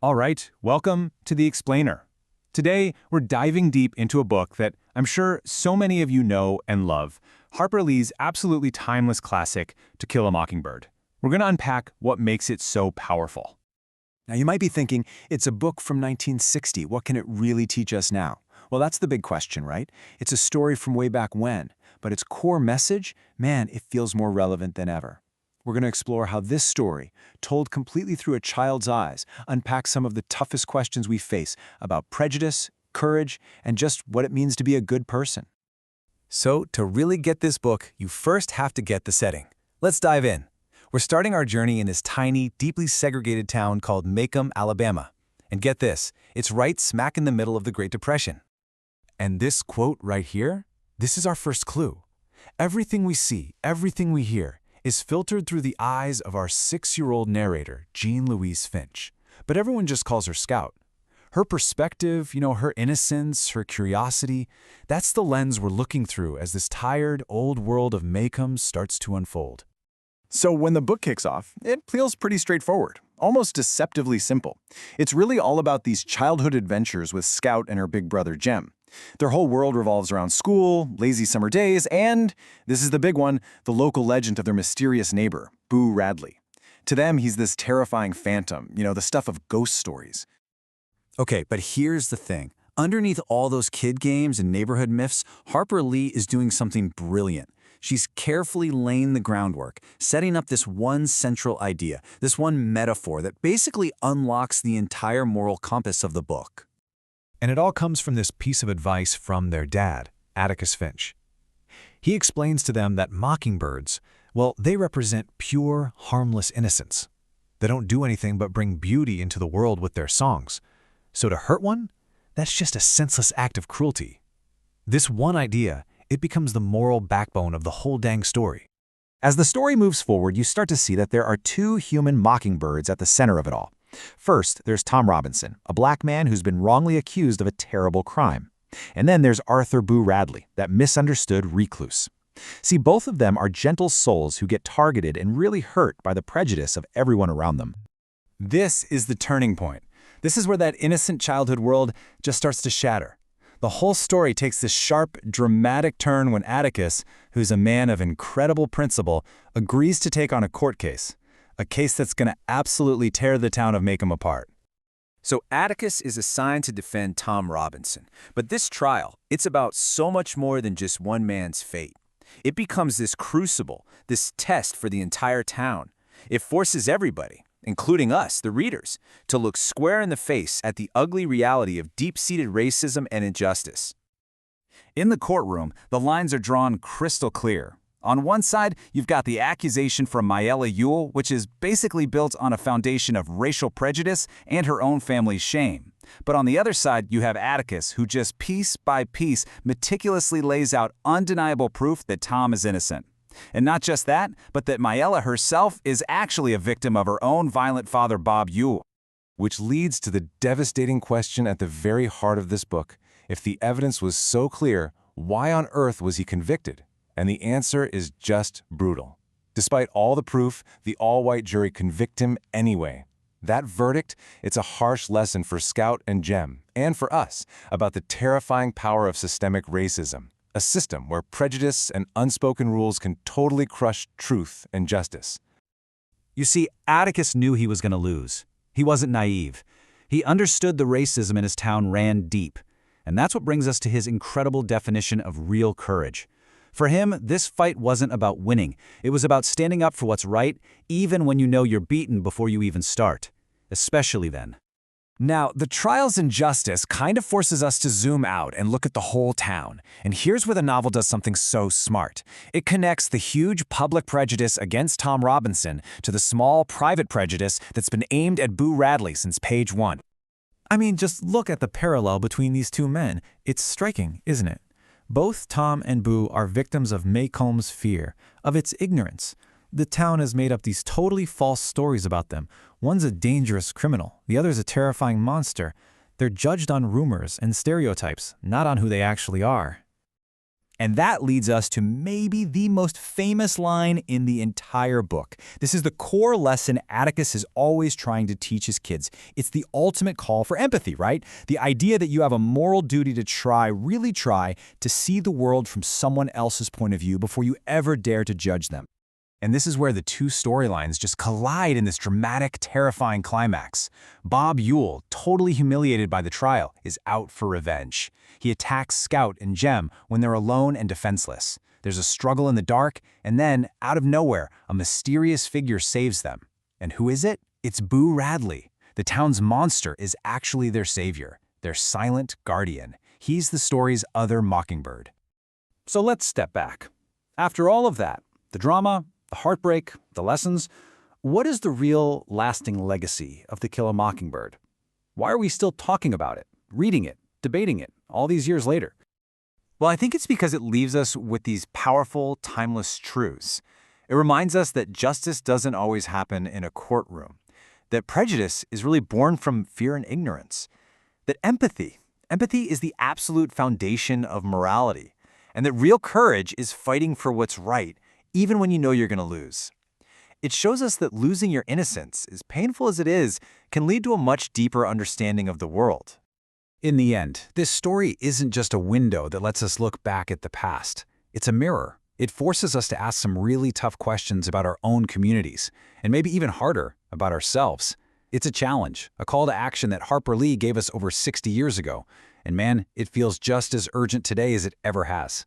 All right, welcome to The Explainer. Today, we're diving deep into a book that I'm sure so many of you know and love, Harper Lee's absolutely timeless classic, To Kill a Mockingbird. We're going to unpack what makes it so powerful. Now, you might be thinking, it's a book from 1960. What can it really teach us now? Well, that's the big question, right? It's a story from way back when, but its core message, man, it feels more relevant than ever. We're going to explore how this story, told completely through a child's eyes, unpacks some of the toughest questions we face about prejudice, courage, and just what it means to be a good person. So, to really get this book, you first have to get the setting. Let's dive in. We're starting our journey in this tiny, deeply segregated town called Macomb, Alabama. And get this, it's right smack in the middle of the Great Depression. And this quote right here, this is our first clue. Everything we see, everything we hear, is filtered through the eyes of our 6-year-old narrator, Jean Louise Finch. But everyone just calls her Scout. Her perspective, her innocence, her curiosity, that's the lens we're looking through as this tired, old world of Macomb starts to unfold. So when the book kicks off, it feels pretty straightforward, almost deceptively simple. It's really all about these childhood adventures with Scout and her big brother Jem. Their whole world revolves around school, lazy summer days, and, this is the big one, the local legend of their mysterious neighbor, Boo Radley. To them, he's this terrifying phantom, the stuff of ghost stories. Okay, but here's the thing. Underneath all those kid games and neighborhood myths, Harper Lee is doing something brilliant. She's carefully laying the groundwork, setting up this one central idea, this one metaphor that basically unlocks the entire moral compass of the book. And it all comes from this piece of advice from their dad, Atticus Finch. He explains to them that mockingbirds, well, they represent pure, harmless innocence. They don't do anything but bring beauty into the world with their songs. So to hurt one, that's just a senseless act of cruelty. This one idea, it becomes the moral backbone of the whole dang story. As the story moves forward, you start to see that there are two human mockingbirds at the center of it all. First, there's Tom Robinson, a black man who's been wrongly accused of a terrible crime. And then there's Arthur Boo Radley, that misunderstood recluse. See, both of them are gentle souls who get targeted and really hurt by the prejudice of everyone around them. This is the turning point. This is where that innocent childhood world just starts to shatter. The whole story takes this sharp, dramatic turn when Atticus, who's a man of incredible principle, agrees to take on a court case. A case that's going to absolutely tear the town of Macomb apart. So Atticus is assigned to defend Tom Robinson. But this trial, it's about so much more than just one man's fate. It becomes this crucible, this test for the entire town. It forces everybody, including us, the readers, to look square in the face at the ugly reality of deep-seated racism and injustice. In the courtroom, the lines are drawn crystal clear. On one side, you've got the accusation from Mayella Ewell, which is basically built on a foundation of racial prejudice and her own family's shame. But on the other side, you have Atticus, who just piece by piece meticulously lays out undeniable proof that Tom is innocent. And not just that, but that Mayella herself is actually a victim of her own violent father, Bob Ewell. Which leads to the devastating question at the very heart of this book. If the evidence was so clear, why on earth was he convicted? And the answer is just brutal. Despite all the proof, the all-white jury convict him anyway. That verdict, it's a harsh lesson for Scout and Jem, and for us, about the terrifying power of systemic racism, a system where prejudice and unspoken rules can totally crush truth and justice. You see, Atticus knew he was going to lose. He wasn't naive. He understood the racism in his town ran deep. And that's what brings us to his incredible definition of real courage. For him, this fight wasn't about winning. It was about standing up for what's right, even when you know you're beaten before you even start. Especially then. Now, the trials in justice kind of forces us to zoom out and look at the whole town. And here's where the novel does something so smart. It connects the huge public prejudice against Tom Robinson to the small private prejudice that's been aimed at Boo Radley since page 1. I mean, just look at the parallel between these two men. It's striking, isn't it? Both Tom and Boo are victims of Macomb's fear, of its ignorance. The town has made up these totally false stories about them. One's a dangerous criminal, the other's a terrifying monster. They're judged on rumors and stereotypes, not on who they actually are. And that leads us to maybe the most famous line in the entire book. This is the core lesson Atticus is always trying to teach his kids. It's the ultimate call for empathy, right? The idea that you have a moral duty to really try, to see the world from someone else's point of view before you ever dare to judge them. And this is where the two storylines just collide in this dramatic, terrifying climax. Bob Ewell, totally humiliated by the trial, is out for revenge. He attacks Scout and Jem when they're alone and defenseless. There's a struggle in the dark, and then, out of nowhere, a mysterious figure saves them. And who is it? It's Boo Radley. The town's monster is actually their savior, their silent guardian. He's the story's other Mockingbird. So let's step back. After all of that, the drama, the heartbreak, the lessons, what is the real lasting legacy of To Kill a Mockingbird? Why are we still talking about it, reading it, debating it, all these years later? Well, I think it's because it leaves us with these powerful, timeless truths. It reminds us that justice doesn't always happen in a courtroom, that prejudice is really born from fear and ignorance, that empathy is the absolute foundation of morality, and that real courage is fighting for what's right, even when you know you're going to lose. It shows us that losing your innocence, as painful as it is, can lead to a much deeper understanding of the world. In the end, this story isn't just a window that lets us look back at the past. It's a mirror. It forces us to ask some really tough questions about our own communities, and maybe even harder, about ourselves. It's a challenge, a call to action that Harper Lee gave us over 60 years ago. And man, it feels just as urgent today as it ever has.